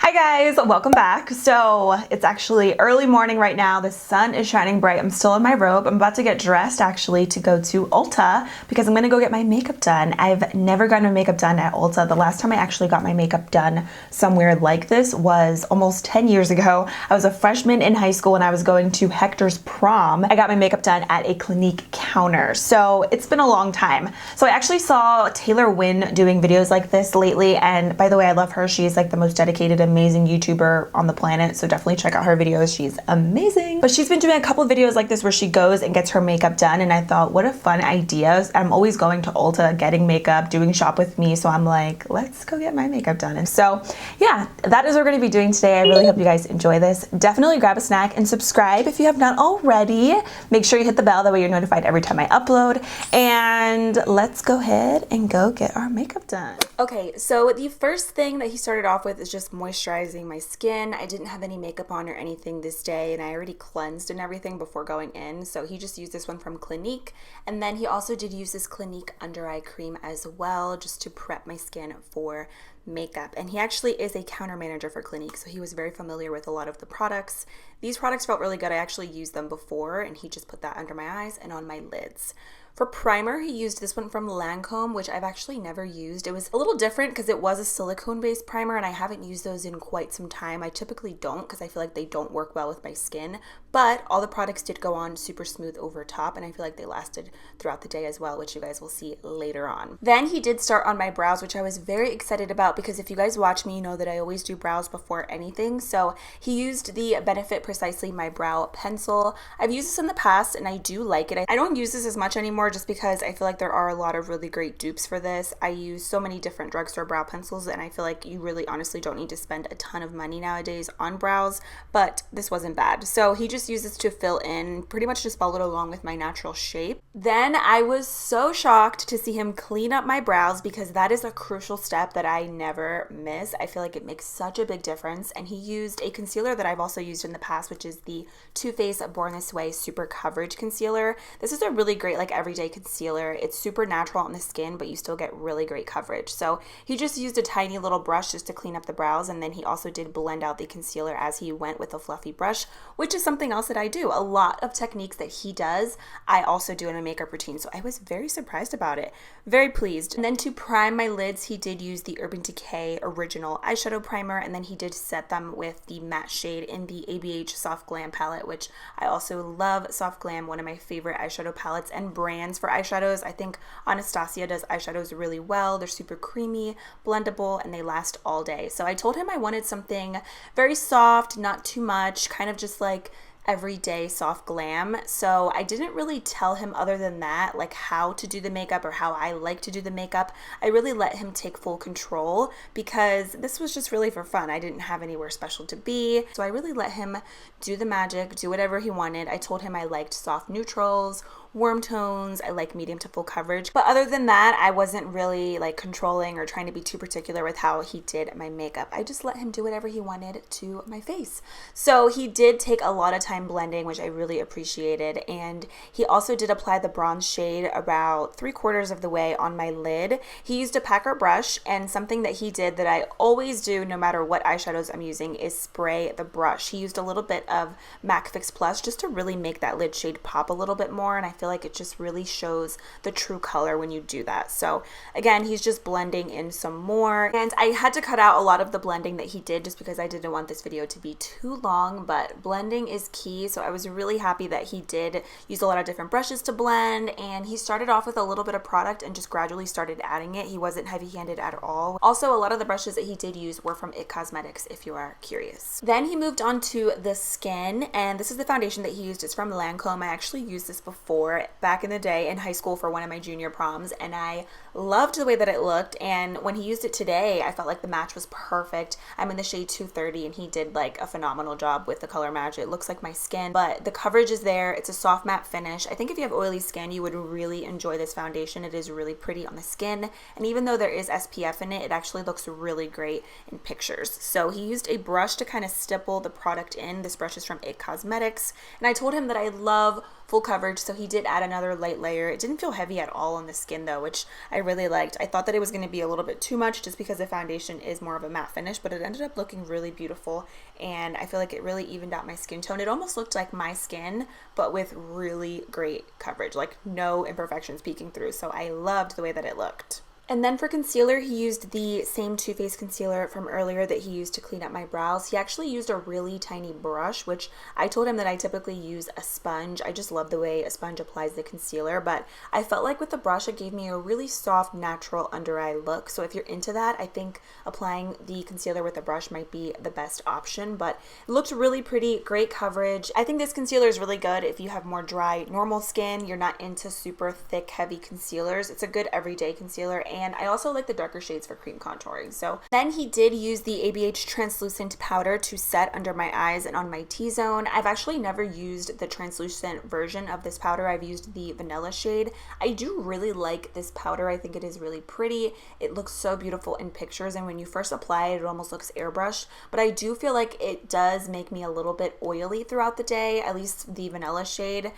Hi guys, welcome back. So it's actually early morning right now. The sun is shining bright. I'm still in my robe. I'm about to get dressed actually to go to Ulta because I'm gonna go get my makeup done. I've never gotten my makeup done at Ulta. The last time I actually got my makeup done somewhere like this was almost 10 years ago. I was a freshman in high school and I was going to Hector's prom. I got my makeup done at a Clinique counter. So it's been a long time. So I actually saw Taylor Wynn doing videos like this lately, and by the way, I love her. She's like the most dedicated, amazing YouTuber on the planet, so definitely check out her videos. She's amazing. But she's been doing a couple of videos like this where she goes and gets her makeup done, and I thought, what a fun idea. I'm always going to Ulta, getting makeup, doing shop with me, so I'm like, let's go get my makeup done. And so yeah, that is what we're gonna be doing today. I really hope you guys enjoy this. Definitely grab a snack and subscribe if you have not already. Make sure you hit the bell, that way you're notified every time I upload. And let's go ahead and go get our makeup done. Okay, so the first thing that he started off with is just moisturizing my skin. I didn't have any makeup on or anything this day, and I already cleansed and everything before going in, so he just used this one from Clinique. And then he also did use this Clinique under eye cream as well, just to prep my skin for makeup. And he actually is a counter manager for Clinique, so he was very familiar with a lot of the products. These products felt really good. I actually used them before, and he just put that under my eyes and on my lids. For primer, he used this one from Lancome, which I've actually never used. It was a little different because it was a silicone-based primer, and I haven't used those in quite some time. I typically don't because I feel like they don't work well with my skin, but all the products did go on super smooth over top, and I feel like they lasted throughout the day as well, which you guys will see later on. Then he did start on my brows, which I was very excited about because if you guys watch me, you know that I always do brows before anything. So he used the Benefit Precisely My Brow Pencil. I've used this in the past, and I do like it. I don't use this as much anymore just because I feel like there are a lot of really great dupes for this. I use so many different drugstore brow pencils, and I feel like you really honestly don't need to spend a ton of money nowadays on brows, but this wasn't bad. So he just used this to fill in, pretty much just followed along with my natural shape. Then I was so shocked to see him clean up my brows because that is a crucial step that I never miss. I feel like it makes such a big difference, and he used a concealer that I've also used in the past, which is the Too Faced Born This Way Super Coverage Concealer. This is a really great like everyday concealer. It's super natural on the skin, but you still get really great coverage. So he just used a tiny little brush just to clean up the brows, and then he also did blend out the concealer as he went with a fluffy brush, which is something else that I do. A lot of techniques that he does, I also do in a makeup routine, so I was very surprised about it. Very pleased. And then to prime my lids, he did use the Urban Decay Original Eyeshadow Primer, and then he did set them with the matte shade in the ABH Soft Glam palette, which I also love. Soft Glam, one of my favorite eyeshadow palettes and brands for eyeshadows. I think Anastasia does eyeshadows really well. They're super creamy, blendable, and they last all day. So I told him I wanted something very soft, not too much, kind of just like everyday soft glam. So I didn't really tell him other than that, like how to do the makeup or how I like to do the makeup. I really let him take full control because this was just really for fun. I didn't have anywhere special to be. So I really let him do the magic, do whatever he wanted. I told him I liked soft neutrals, warm tones, I like medium to full coverage. But other than that, I wasn't really like controlling or trying to be too particular with how he did my makeup. I just let him do whatever he wanted to my face. So he did take a lot of time blending, which I really appreciated. And he also did apply the bronze shade about 3/4 of the way on my lid. He used a packer brush, and something that he did that I always do no matter what eyeshadows I'm using is spray the brush. He used a little bit of MAC Fix Plus just to really make that lid shade pop a little bit more, and I feel like it just really shows the true color when you do that. So again, he's just blending in some more, and I had to cut out a lot of the blending that he did just because I didn't want this video to be too long, but blending is key. So I was really happy that he did use a lot of different brushes to blend, and he started off with a little bit of product and just gradually started adding it. He wasn't heavy-handed at all. Also, a lot of the brushes that he did use were from IT Cosmetics if you are curious. Then he moved on to the skin, and this is the foundation that he used. It's from Lancome. I actually used this before back in the day in high school for one of my junior proms, and I loved the way that it looked. And when he used it today, I felt like the match was perfect. I'm in the shade 230, and he did like a phenomenal job with the color match. It looks like my skin, but the coverage is there. It's a soft matte finish. I think if you have oily skin, you would really enjoy this foundation. It is really pretty on the skin, and even though there is SPF in it, it actually looks really great in pictures. So he used a brush to kind of stipple the product in. This brush is from IT Cosmetics, and I told him that I love full coverage, so he did add another light layer. It didn't feel heavy at all on the skin though, which I really liked. I thought that it was going to be a little bit too much just because the foundation is more of a matte finish, but it ended up looking really beautiful, and I feel like it really evened out my skin tone. It almost looked like my skin, but with really great coverage, like no imperfections peeking through, so I loved the way that it looked. And then for concealer, he used the same Too Faced concealer from earlier that he used to clean up my brows. He actually used a really tiny brush, which I told him that I typically use a sponge. I just love the way a sponge applies the concealer, but I felt like with the brush it gave me a really soft, natural under eye look. So if you're into that, I think applying the concealer with a brush might be the best option, but it looked really pretty, great coverage. I think this concealer is really good if you have more dry, normal skin, you're not into super thick, heavy concealers. It's a good everyday concealer, and I also like the darker shades for cream contouring. So then he did use the ABH translucent powder to set under my eyes and on my T-zone. I've actually never used the translucent version of this powder. I've used the vanilla shade. I do really like this powder. I think it is really pretty. It looks so beautiful in pictures, and when you first apply it, it almost looks airbrushed, but I do feel like it does make me a little bit oily throughout the day, at least the vanilla shade.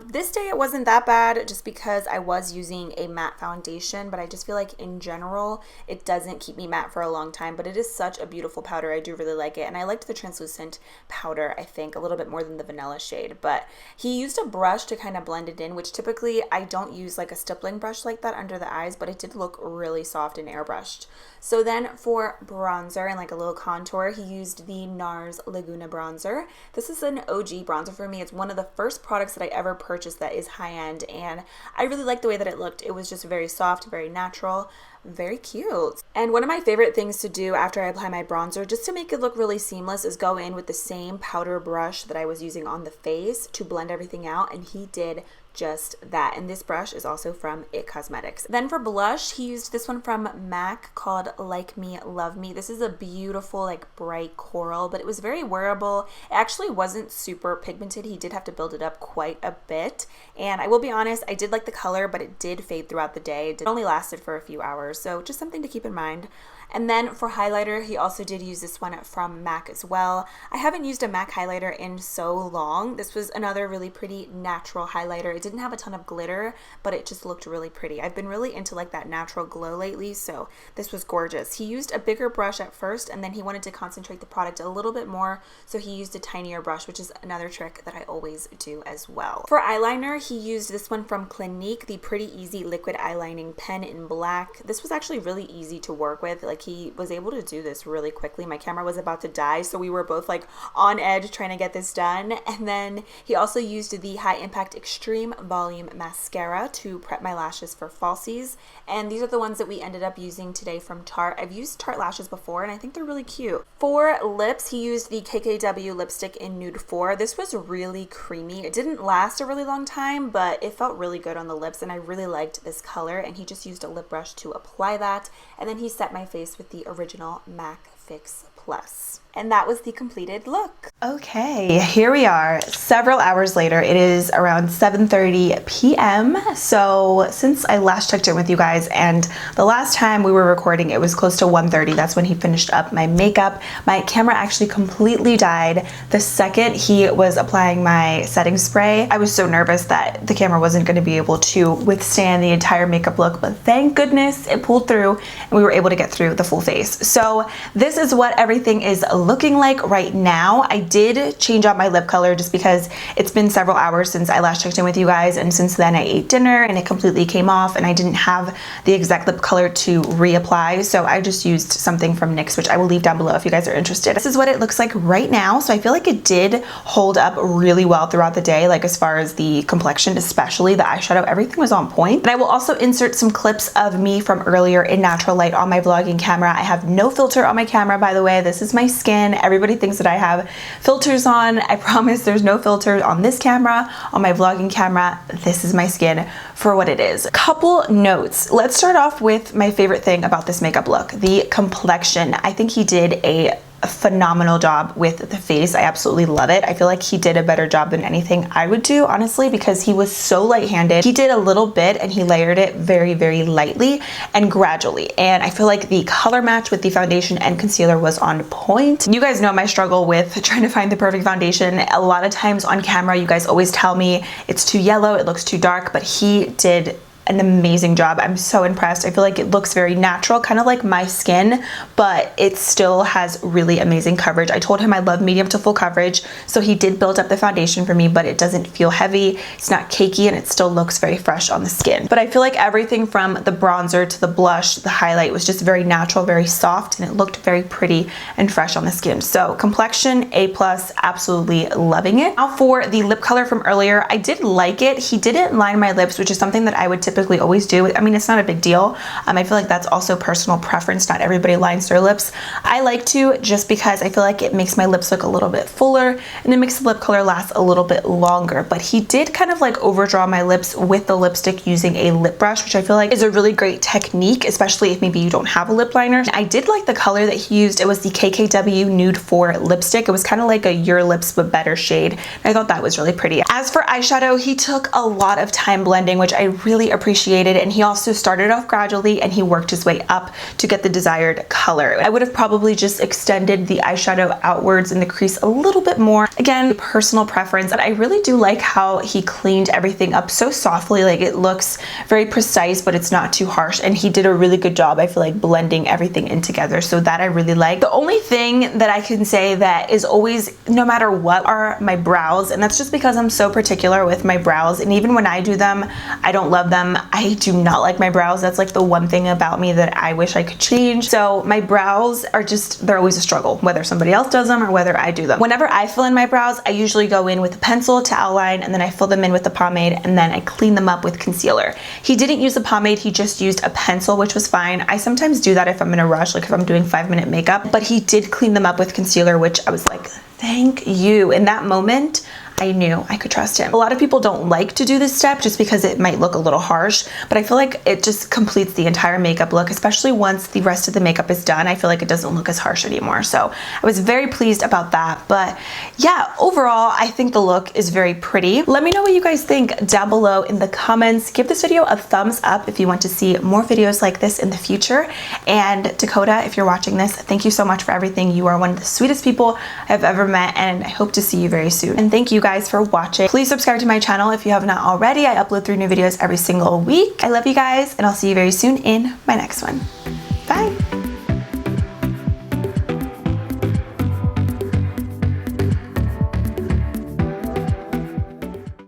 This day it wasn't that bad just because I was using a matte foundation, but I just feel like in general it doesn't keep me matte for a long time, but it is such a beautiful powder. I do really like it, and I liked the translucent powder I think a little bit more than the vanilla shade, but he used a brush to kind of blend it in, which typically I don't use like a stippling brush like that under the eyes, but it did look really soft and airbrushed. So then for bronzer and like a little contour, he used the NARS Laguna Bronzer. This is an OG bronzer for me. It's one of the first products that I ever purchased that is high-end, and I really liked the way that it looked. It was just very soft, very natural, very cute. And one of my favorite things to do after I apply my bronzer, just to make it look really seamless, is go in with the same powder brush that I was using on the face to blend everything out, and he did just that. And this brush is also from IT Cosmetics. Then for blush, he used this one from MAC called Like Me, Love Me. This is a beautiful like bright coral, but it was very wearable. It actually wasn't super pigmented. He did have to build it up quite a bit, and I will be honest, I did like the color, but it did fade throughout the day. It only lasted for a few hours, so just something to keep in mind. And then for highlighter, he also did use this one from MAC as well. I haven't used a MAC highlighter in so long. This was another really pretty natural highlighter. It didn't have a ton of glitter, but it just looked really pretty. I've been really into like that natural glow lately, so this was gorgeous. He used a bigger brush at first, and then he wanted to concentrate the product a little bit more, so he used a tinier brush, which is another trick that I always do as well. For eyeliner, he used this one from Clinique, the Pretty Easy Liquid Eyelining Pen in black. This was actually really easy to work with. Like, he was able to do this really quickly. My camera was about to die, so we were both like on edge trying to get this done. And then he also used the High Impact Extreme Volume Mascara to prep my lashes for falsies. And these are the ones that we ended up using today from Tarte. I've used Tarte lashes before, and I think they're really cute. For lips, he used the KKW lipstick in Nude 4. This was really creamy. It didn't last a really long time, but it felt really good on the lips, and I really liked this color. And he just used a lip brush to apply that, and then he set my face with the original MAC Fix Plus. And that was the completed look. Okay, here we are several hours later. It is around 7:30 p.m. So since I last checked in with you guys, and the last time we were recording, it was close to 1:30. That's when he finished up my makeup. My camera actually completely died the second he was applying my setting spray. I was so nervous that the camera wasn't going to be able to withstand the entire makeup look, but thank goodness it pulled through and we were able to get through the full face. So this is what everything is looking like right now. I did change out my lip color just because it's been several hours since I last checked in with you guys, and since then I ate dinner and it completely came off and I didn't have the exact lip color to reapply, so I just used something from NYX, which I will leave down below if you guys are interested. This is what it looks like right now. So I feel like it did hold up really well throughout the day, like as far as the complexion, especially the eyeshadow, everything was on point. And I will also insert some clips of me from earlier in natural light on my vlogging camera. I have no filter on my camera, by the way. This is my skin. Everybody thinks that I have filters on. I promise there's no filter on this camera. On my vlogging camera, this is my skin for what it is. Couple notes. Let's start off with my favorite thing about this makeup look, the complexion. I think he did a a phenomenal job with the face. I absolutely love it. I feel like he did a better job than anything I would do, honestly, because he was so light-handed. He did a little bit and he layered it very, very lightly and gradually. And I feel like the color match with the foundation and concealer was on point. You guys know my struggle with trying to find the perfect foundation. A lot of times on camera, you guys always tell me it's too yellow, it looks too dark, but he did an amazing job. I'm so impressed. I feel like it looks very natural, kind of like my skin, but it still has really amazing coverage. I told him I love medium to full coverage, so he did build up the foundation for me, but it doesn't feel heavy, it's not cakey, and it still looks very fresh on the skin. But I feel like everything from the bronzer to the blush, the highlight was just very natural, very soft, and it looked very pretty and fresh on the skin. So complexion, A+, absolutely loving it. Now for the lip color from earlier, I did like it. He didn't line my lips, which is something that I would typically always do. I mean, it's not a big deal. I feel like that's also personal preference. Not everybody lines their lips. I like to, just because I feel like it makes my lips look a little bit fuller and it makes the lip color last a little bit longer. But he did kind of like overdraw my lips with the lipstick using a lip brush, which I feel like is a really great technique, especially if maybe you don't have a lip liner. I did like the color that he used. It was the KKW Nude 4 lipstick. It was kind of like a Your Lips But Better shade. And I thought that was really pretty. As for eyeshadow, he took a lot of time blending, which I really appreciated, and he also started off gradually and he worked his way up to get the desired color. I would have probably just extended the eyeshadow outwards in the crease a little bit more. Again, personal preference, but I really do like how he cleaned everything up so softly. Like, it looks very precise, but it's not too harsh, and he did a really good job, I feel like, blending everything in together, so that I really like. The only thing that I can say that is always, no matter what, are my brows, and that's just because I'm so particular with my brows, and even when I do them, I don't love them. I do not like my brows. That's like the one thing about me that I wish I could change. So my brows are just, they're always a struggle, whether somebody else does them or whether I do them. Whenever I fill in my brows, I usually go in with a pencil to outline, and then I fill them in with the pomade, and then I clean them up with concealer. He didn't use a pomade, he just used a pencil, which was fine. I sometimes do that if I'm in a rush, like if I'm doing 5-minute makeup, but he did clean them up with concealer, which I was like, thank you. In that moment, I knew I could trust him. A lot of people don't like to do this step just because it might look a little harsh, but I feel like it just completes the entire makeup look, especially once the rest of the makeup is done. I feel like it doesn't look as harsh anymore. So I was very pleased about that. But yeah, overall, I think the look is very pretty. Let me know what you guys think down below in the comments. Give this video a thumbs up if you want to see more videos like this in the future. And Dakota, if you're watching this, thank you so much for everything. You are one of the sweetest people I've ever met, and I hope to see you very soon. And thank you guys for watching. Please subscribe to my channel if you have not already. I upload 3 new videos every single week. I love you guys, and I'll see you very soon in my next one.